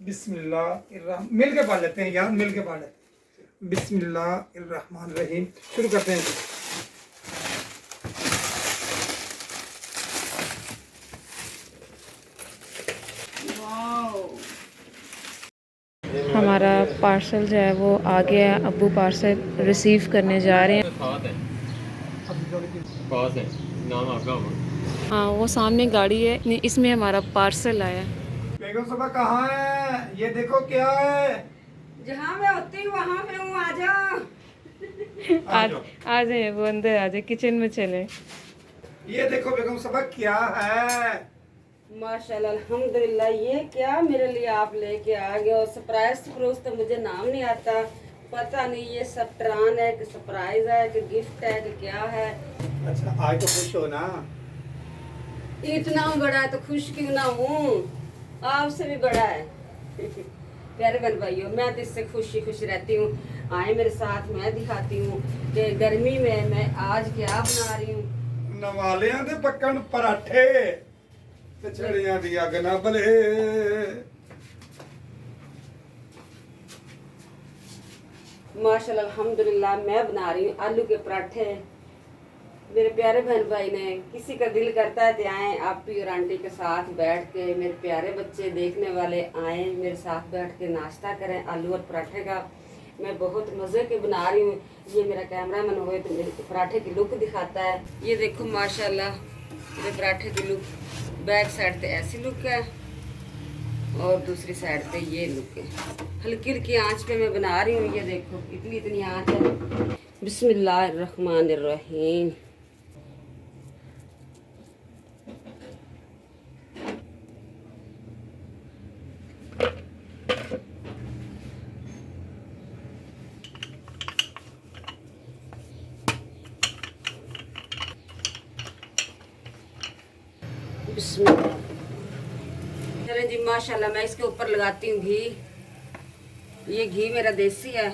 बिस्मिल्लाह मिल के पढ़ लेते हैं यार, मिल के पढ़ लेते हैं। बिस्मिल्लाहिर्रहमानिर्रहीम शुरू करते हैं। हमारा पार्सल जो है वो आ गया है। अब्बू पार्सल रिसीव करने जा रहे हैं। पास है नाम आपका होगा। हाँ, वो सामने गाड़ी है, नहीं इसमें हमारा पार्सल आया है। बेगम साहब कहाँ है? ये देखो क्या है। जहाँ मैं होती हूँ वहाँ पे हूँ, आ जाओ। आज आ जाए, वो अंदर आ जाए, किचन में चले। ये देखो बेगम साहब क्या है। माशाल्लाह अल्हम्दुलिल्लाह, ये क्या मेरे लिए आप लेके आ गए हो? सरप्राइज सप्रोज तो मुझे नाम नहीं आता, पता नहीं ये सफ्रान है कि सरप्राइज है कि गिफ्ट है कि क्या है। अच्छा आज तो खुश हो ना? इतना बड़ा है तो खुश क्यों ना हूँ, आपसे भी बड़ा है। प्यारे बहन भाइयों, मैं तो इससे खुशी खुशी रहती हूँ। आए मेरे साथ, मैं दिखाती हूँ कि गर्मी में मैं आज क्या बना रही हूँ। नवालियां दे पक्कन पराठे ते छड़ियां दी अग ना बले। माशाल्लाह अल्हम्दुलिल्लाह, मैं बना रही हूँ आलू के पराठे। मेरे प्यारे बहन भाई ने, किसी का दिल करता है तो आए आप भी और आंटी के साथ बैठ के, मेरे प्यारे बच्चे देखने वाले आए मेरे साथ बैठ के नाश्ता करें आलू और पराठे का। मैं बहुत मज़े के बना रही हूँ। ये मेरा कैमरामैन होए तो मेरे पराठे की लुक दिखाता है। ये देखो माशाल्लाह मेरे पराठे की लुक, बैक साइड पे ऐसी लुक है और दूसरी साइड पे ये लुक है। हल्की हल्की आंच पे मैं बना रही हूँ। ये देखो इतनी इतनी आंच है। बिस्मिल्लाहिर्रहमानिर्रहीम। बिस्मिल्लाह। चलें जी, माशाल्लाह मैं इसके ऊपर लगाती हूँ घी। ये घी मेरा देसी है।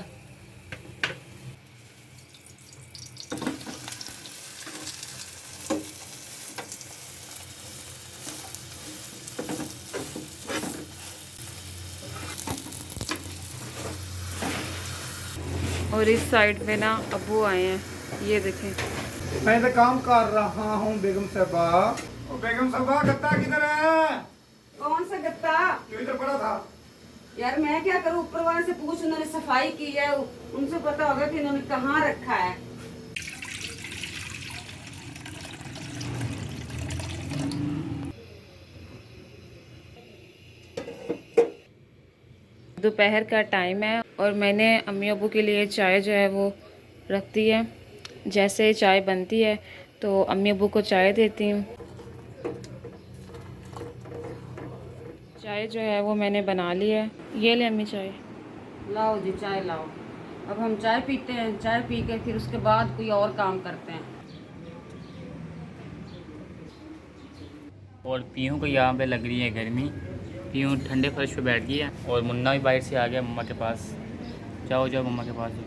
और इस साइड पे ना अब्बू आए हैं, ये देखें। मैं तो काम कर रहा हूँ बेगम साहबा। ओ बेगम साहबा गत्ता किधर है? कौन सा गत्ता? जो इधर पड़ा था। यार मैं क्या करूँ, ऊपर वाले से पूछ, उन्होंने सफाई की है, उनसे पता होगा कि इन्होंने कहाँ रखा है। दोपहर का टाइम है और मैंने अम्मी अब्बू के लिए चाय जो है वो रख दी है। जैसे चाय बनती है तो अम्मी अब्बू को चाय देती हूँ। चाय जो है वो मैंने बना ली है। ये ले अम्मी चाय। लाओ जी चाय लाओ। अब हम चाय पीते हैं, चाय पी के फिर उसके बाद कोई और काम करते हैं। और पीहू को यहाँ पे लग रही है गर्मी। पीहू ठंडे फर्श पे बैठ गई है और मुन्ना भी बाहर से आ गया मम्मा के पास। जाओ जाओ मम्मा के पास जाओ।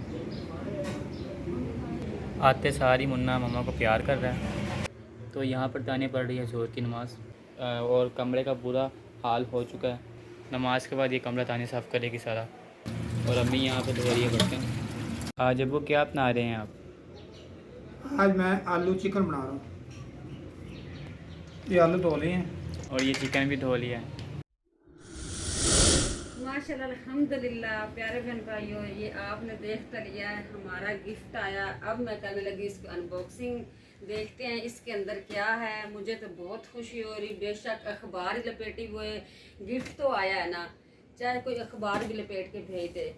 आते सारी मुन्ना मम्मा को प्यार कर रहा है। तो यहाँ पर ताने पड़ रही है जोर की नमाज़ और कमरे का बुरा हाल हो चुका है। नमाज के बाद ये कमरा ताने साफ़ करेगी सारा। और अम्मी यहाँ पे धो रही है बर्तन। आज अब वो क्या बना रहे हैं आप? आज मैं आलू चिकन बना रहा हूँ। ये आलू धो लिए हैं और ये चिकन भी धो लिया है। माशाल्लाह अल्हम्दुलिल्लाह। प्यारे बहन भाइयों, ये आपने देख कर लिया है, हमारा गिफ्ट आया। अब मैं करने लगी इसकी अनबॉक्सिंग। देखते हैं इसके अंदर क्या है। मुझे तो बहुत खुशी हो रही। बेशक अखबार ही लपेटी हुए गिफ्ट तो आया है ना, चाहे कोई अखबार भी लपेट के भेज दे।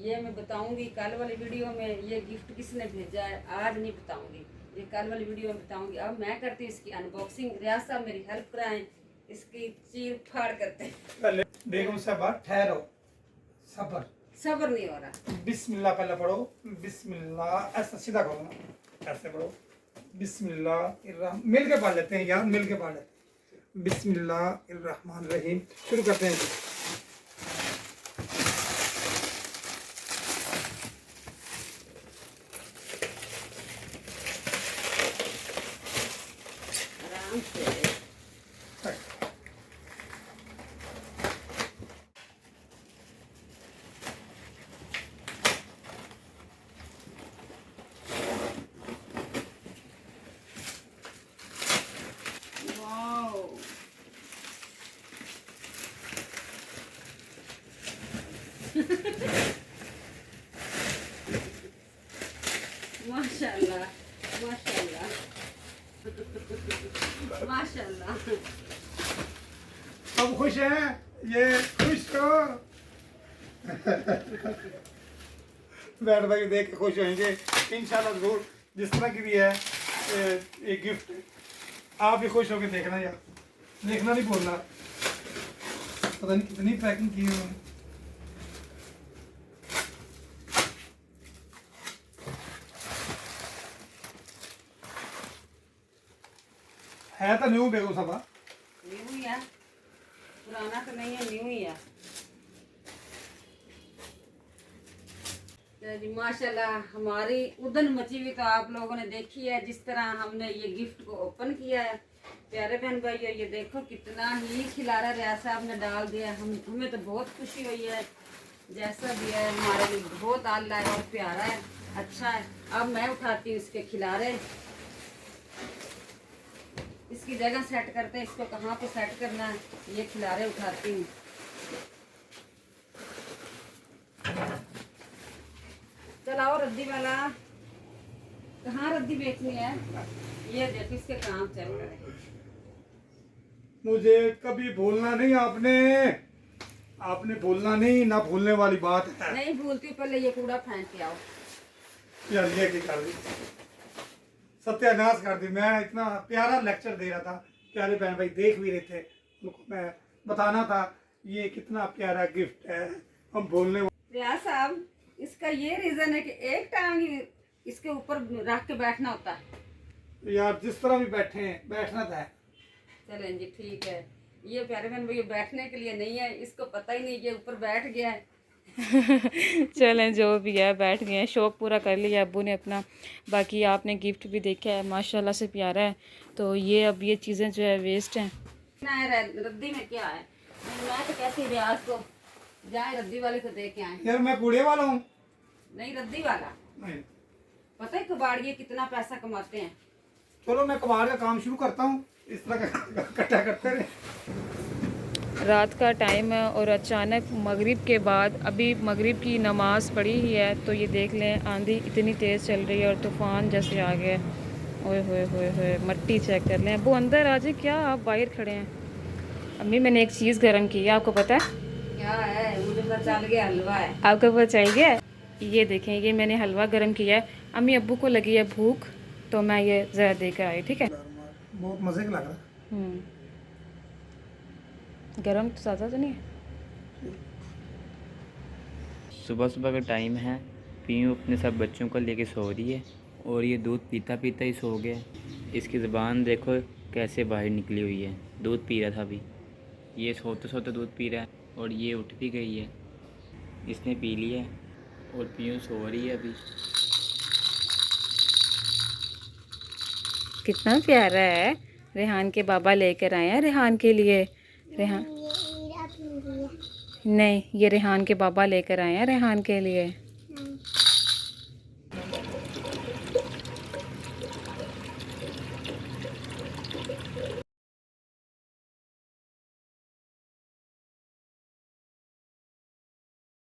ये मैं बताऊंगी कल वाली वीडियो में, ये गिफ्ट किसने भेजा है आज नहीं बताऊंगी, ये कल वाली वीडियो में बताऊंगी। अब मैं करती हूँ इसकी अनबॉक्सिंग। रियाज साहब मेरी हेल्प कराएं, इसकी चीर फाड़ करते हैं। पहले बेगम साहबा ठहरो, सब्र। सब्र नहीं हो रहा। बिस्मिल्लाह पहले पढ़ो। बिस्मिल्लाह ऐसा सीधा करो ना, ऐसे पढ़ो। बिस्मिल्लाह मिल के पढ़ लेते हैं यार, मिल के पढ़ लेते हैं। बिस्मिल्लाहिर्रहमानिर्रहीम शुरू करते हैं। आराम से। माशाल्लाह माशाल्लाह माशाल्लाह। अब खुश हैं ये, खुश हो। बैठ भाई देख के खुश होंगे इंशाल्लाह जरूर। जिस तरह की भी है ये गिफ्ट, आप भी खुश होके देखना यार, देखना नहीं बोलना। पता नहीं कितनी पैकिंग की है उन्होंने। है तो न्यू बेगू सभा। न्यू ही है, पुराना तो नहीं है, न्यू ही है। तो जी माशाल्लाह हमारी उधन मची हुई तो आप लोगों ने देखी है, जिस तरह हमने ये गिफ्ट को ओपन किया है। प्यारे बहन भाई ये देखो कितना ही खिलारा रियासा आपने डाल दिया। हमें तो बहुत खुशी हुई है। जैसा भी है हमारे लिए बहुत आला है और प्यारा है, अच्छा है। अब मैं उठाती हूँ इसके खिलारे, इसकी जगह सेट करते हैं, इसको कहाँ पे सेट करना है, ये खिलारे उठाती हूँ। चलाओ रद्दी वाला, कहाँ रद्दी बेचनी है, ये देखो इसके काम चल रहे हैं। मुझे कभी भूलना नहीं, आपने भूलना नहीं, ना भूलने वाली बात है। नहीं भूलती, पहले ये कूड़ा फेंक के आओ। यार ये की कर दी, सत्यानाश कर दी। मैं इतना प्यारा लेक्चर दे रहा था, प्यारे बहन भाई देख भी रहे थे, उनको मैं बताना था ये कितना प्यारा गिफ्ट है। हम बोलने रियाज साहब, इसका ये रीजन है कि एक टांग ही इसके ऊपर रख के बैठना होता है। यार जिस तरह भी बैठे हैं, बैठना था। चलें जी ठीक है। ये प्यारे बहन भाई बैठने के लिए नहीं है, इसको पता ही नहीं, ये ऊपर बैठ गया है। चलें जो भी है, बैठ गए हैं, शौक़ पूरा कर लिया अब्बू ने अपना। बाकी आपने गिफ्ट भी देखा है, माशाल्लाह से प्यारा है। तो ये अब ये चीज़ें जो है वेस्ट हैं। ना है रद्दी में क्या है, मैं तो कहती रियाज को जाए रद्दी वाले को दे के आए। यार मैं कूड़े वाला हूँ। नहीं रद्दी वाला, नहीं, पता है कबाड़िए कितना पैसा कमाते हैं। चलो मैं कबाड़ का काम शुरू करता हूँ, इस तरह का इकट्ठा करते रहे। रात का टाइम है और अचानक मगरिब के बाद, अभी मगरिब की नमाज़ पढ़ी ही है, तो ये देख लें आंधी इतनी तेज़ चल रही है और तूफ़ान जैसे आ गया। ओए होए होए होए, मट्टी चेक कर लें। वो अंदर आ जाए क्या, आप बाहर खड़े हैं। अम्मी मैंने एक चीज़ गर्म की है, आपको पता है? क्या है, मुझे पता चल गया, हलवा है। आपको पता चल गया? ये देखें, ये मैंने हलवा गर्म किया है। अम्मी अब्बू को लगी है भूख, तो मैं ये ज़रा देकर आई, ठीक है? बहुत मज़े का लग रहा है। गरम तो ज़्यादा तो नहीं है। सुबह सुबह का टाइम है, पीयू अपने सब बच्चों को लेके सो रही है और ये दूध पीता पीता ही सो गया। इसकी ज़ुबान देखो कैसे बाहर निकली हुई है, दूध पी रहा था अभी। ये सोते सोते दूध पी रहा है और ये उठ भी गई है, इसने पी लिया है और पीयू सो रही है अभी। कितना प्यारा है। रेहान के बाबा लेकर आए हैं रेहान के लिए। रेहान नहीं, ये रेहान के बाबा लेकर आए हैं रेहान के लिए।